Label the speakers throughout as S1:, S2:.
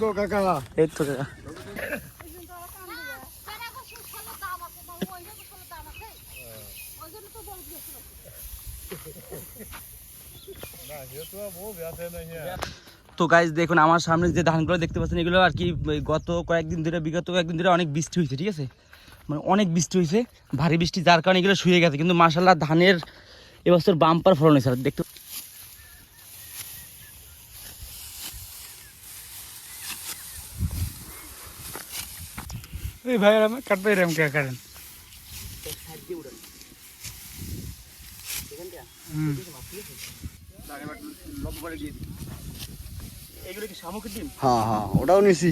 S1: গো কাকা
S2: এই তো কাকা। তো গাইজ দেখুন আমার সামনে যে ধানগুলো দেখতে পাচ্ছেন এগুলো আর কি গত বিগত কয়েকদিন ধরে অনেক বৃষ্টি হয়েছে, ঠিক আছে, মানে অনেক বৃষ্টি হয়েছে, ভারী বৃষ্টি, যার কারণে এগুলো শুয়ে গেছে। কিন্তু মাশাআল্লাহ ধানের এবছর বাম্পার ফলন হয়েছে দেখতে।
S1: ভাই কাট ভাই রাম কে করেন হ্যাঁ হ্যাঁ ওটাও নিছি।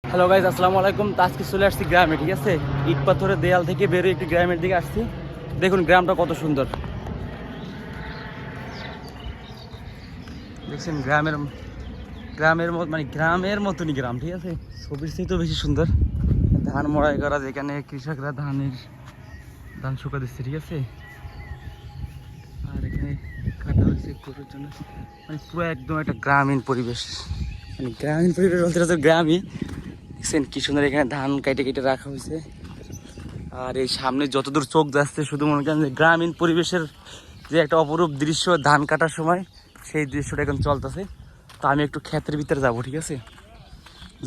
S2: হ্যালো গাইজ, আসসালামু আলাইকুম। তো আজকে চলে আসছি গ্রামে, ঠিক আছে, ইট পাথরের দেয়াল থেকে বেরোয় একটি গ্রামের দিকে আসছি। দেখুন গ্রামটা কত সুন্দর, দেখছেন গ্রামের মানে গ্রামের মতনই গ্রাম, ঠিক আছে, ছবির চেয়ে বেশি সুন্দর। ধান মড়াই করা, যেখানে কৃষকরা ধান শুকা দিচ্ছে, ঠিক আছে, আর এখানে কাটা হয়েছে গরুর জন্য, মানে পুরো একদম একটা গ্রামীণ পরিবেশ, মানে গ্রামীণ পরিবেশ বলতে তো গ্রামই। দেখছেন কি সুন্দর এখানে ধান কেটে কেটে রাখা হয়েছে। আর এই সামনে যতদূর চোখ যাচ্ছে শুধু মনে করেন যে গ্রামীণ পরিবেশের যে একটা অপরূপ দৃশ্য ধান কাটার সময়, সেই দৃশ্যটা এখন চলতেছে। তো আমি একটু ক্ষেতের ভিতরে যাবো, ঠিক আছে,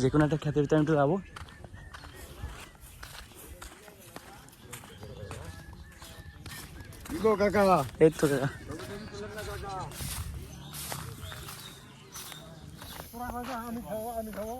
S2: যে কোনো একটা ক্ষেতের ভিতরে আমি একটু যাবো।
S1: গো কাকা
S2: এই তো কাকা।
S1: আমি খাবো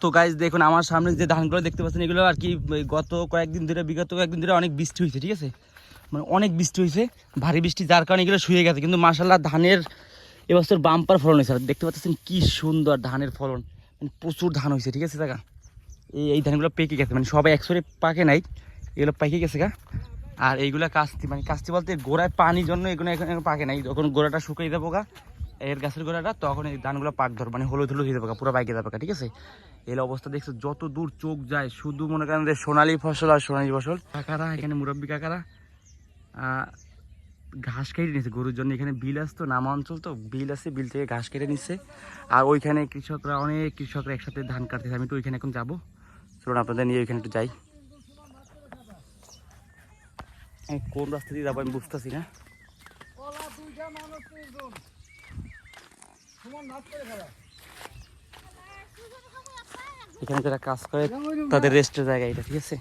S2: তো গাইজ দেখুন আমার সামনে যে ধানগুলো দেখতে পাচ্ছেন এগুলো আর কি বিগত কয়েকদিন ধরে অনেক বৃষ্টি হয়েছে, ঠিক আছে, মানে অনেক বৃষ্টি হয়েছে, ভারী বৃষ্টি, যার কারণে এগুলো শুয়ে গেছে। কিন্তু মাশাআল্লাহ ধানের এবছর বাম্পার ফলন হয়েছে, দেখতে পাচ্ছেন কি সুন্দর ধানের ফলন, মানে প্রচুর ধান হয়েছে, ঠিক আছে কাকা। এই ধানগুলো পেকে গেছে, মানে সবাই একসরে পাকে নাই, এগুলো পেকে গেছে গা। আর এইগুলো কাস্তি বলতে গোড়ায় পানির জন্য এগুলো এখন পাকে নাই, যখন গোড়াটা শুকিয়ে যাবো গা এর গাছের গোড়াটা, তখন এই ধানগুলো পাক ধর, মানে হলুদ হয়ে যাবে, পুরো পাইকে যাবে, ঠিক আছে। এই অবস্থা দেখছো, যত দূর চোখ যায় শুধু মনে করেন যে সোনালী ফসল আর সোনালী ফসল। কাকারা এখানে মুরব্বী কাকারা ঘাস কেটে নিচ্ছে গরুর জন্য, এখানে বিল আসতো, নামা অঞ্চল তো বিল আছে, বিল থেকে ঘাস কেটে নিচ্ছে। আর ওইখানে অনেক কৃষকরা একসাথে ধান কাটতেছে। আমি তো ওইখানে এখন যাবো, চলুন আপনাদের নিয়ে ওইখানে একটু যাই। কোন রাস্তা দিয়ে যাবো আমি বুঝতেছি না। এখানে যারা কাজ করে তাদের রেস্টের জায়গা এটা, ঠিক আছে।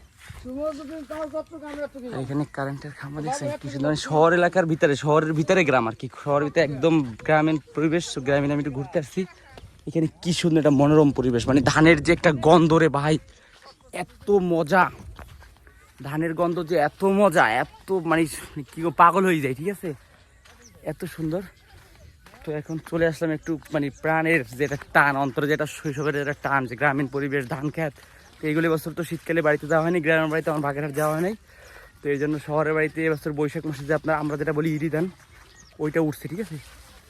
S2: এখানে কারেন্টের খাম্বা দেখছেন কি সুন্দর, শহর এলাকার ভিতরে, শহরের ভিতরে গ্রাম আর কি, শহরের ভিতরে একদম গ্রামীণ পরিবেশ। গ্রামীণ আমি একটু ঘুরতে আসছি, এখানে কি সুন্দর একটা মনোরম পরিবেশ, মানে ধানের যে একটা গন্ধ রে ভাই, এত মজা, ধানের গন্ধ যে এত মজা, এত মানে কি পাগল হয়ে যায়, ঠিক আছে, এত সুন্দর। তো এখন চলে আসলাম একটু মানে প্রাণের যেটা টান, অন্তরে যেটা শৈশবের যেটা টান, যে গ্রামীণ পরিবেশ, ধান খেত। তো এইগুলি বছর তো শীতকালে বাড়িতে যাওয়া হয়নি, গ্রামের বাড়িতে আমার বাগেরহাট যাওয়া হয় নাই। তো এই জন্য শহরের বাড়িতে এবছর বৈশাখ মাসে যে আমরা যেটা বলি ইরি ধান, ওইটা উঠছে, ঠিক আছে।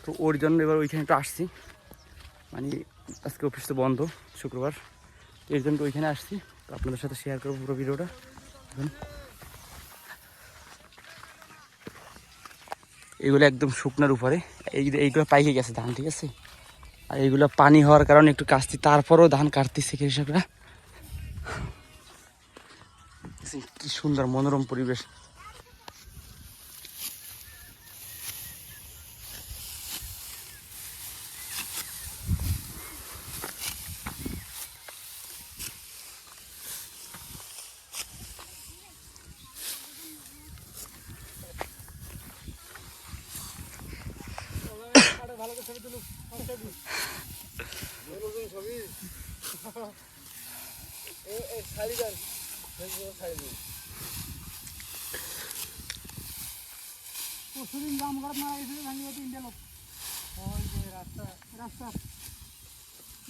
S2: তো ওর জন্য এবার ওইখানে একটু আসছি, মানে আজকে অফিস তো বন্ধ, শুক্রবার, তো এই জন্য ওইখানে আসছি। তো আপনাদের সাথে শেয়ার করবো পুরো ভিডিওটা। এখন এইগুলো একদম শুকনার উপরে, এইগুলো পাইকে গেছে ধান, ঠিক আছে। আর এইগুলো পানি হওয়ার কারণে একটু কাটছি, তারপরেও ধান কাটতেছে কৃষকরা। কি সুন্দর মনোরম পরিবেশ।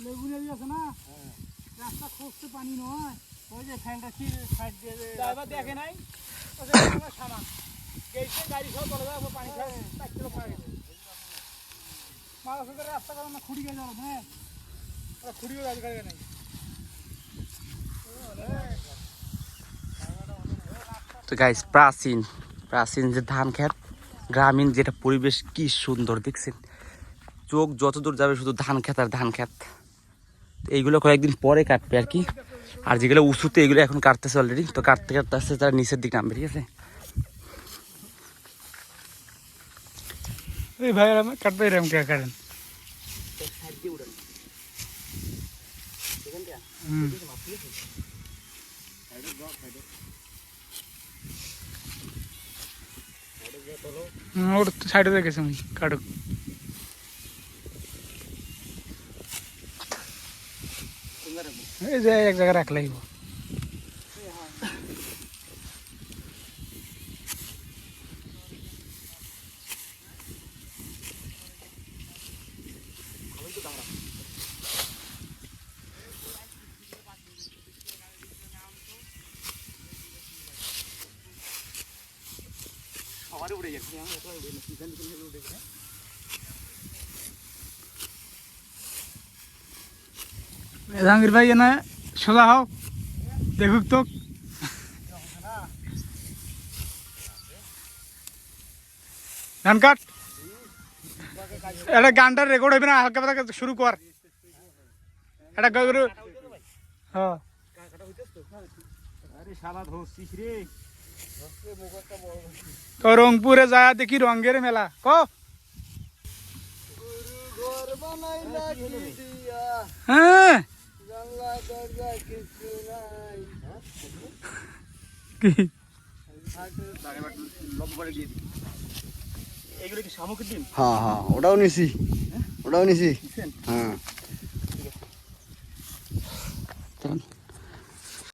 S1: লেগুনে আছে না, রাস্তা খুঁজতে পানি নয়, ওই যে ফ্যানটা কি সাইড দিয়ে ড্রাইভার দেখে নাই ওটা আমার সামান গেইছে গাড়ি সব বলে যাবো পানি খায় 4 কিলো পানি মারা সুন্দর রাস্তা করে না খুঁড়ি গিয়ে যাবো হ্যাঁ ওরা খুঁড়িও গাড়ি গাড়ি নাই
S2: তো গাইস প্রাচীন প্রাচীন যে ধান ক্ষেত গ্রামীণ যেটা পরিবেশ কি সুন্দর দেখছেন চোখ যতদূর যাবে শুধু ধান ক্ষেত আর ধান ক্ষেত এইগুলো কয়েকদিন পরে কাটবে আর কি আর যেগুলো উঁচুতে এগুলো এখন কাটতেছে অলরেডি তো কাটতে কাটতে আসতে তারা নিচের দিকে নামবে ঠিক আছে
S1: এই ভাই আমি কাটবে রেম কে করেন ওর সাইডে দেখেছি আমি কাটুক এই যে এক জায়গায় রাখলাই জাহাঙ্গীর ভাই এনে সোজা হও দেখুক তো ধান কাট এটা গানটার রেকর্ড হবে না হালকা পাতলা শুরু কর এটা গরু হ্যাঁ তো রংপুরে যায় দেখি রঙের মেলা ক হ্যাঁ
S2: এগুলো কি শামুকের ডিম
S1: হ্যাঁ হ্যাঁ ওটাও নিছি হ্যাঁ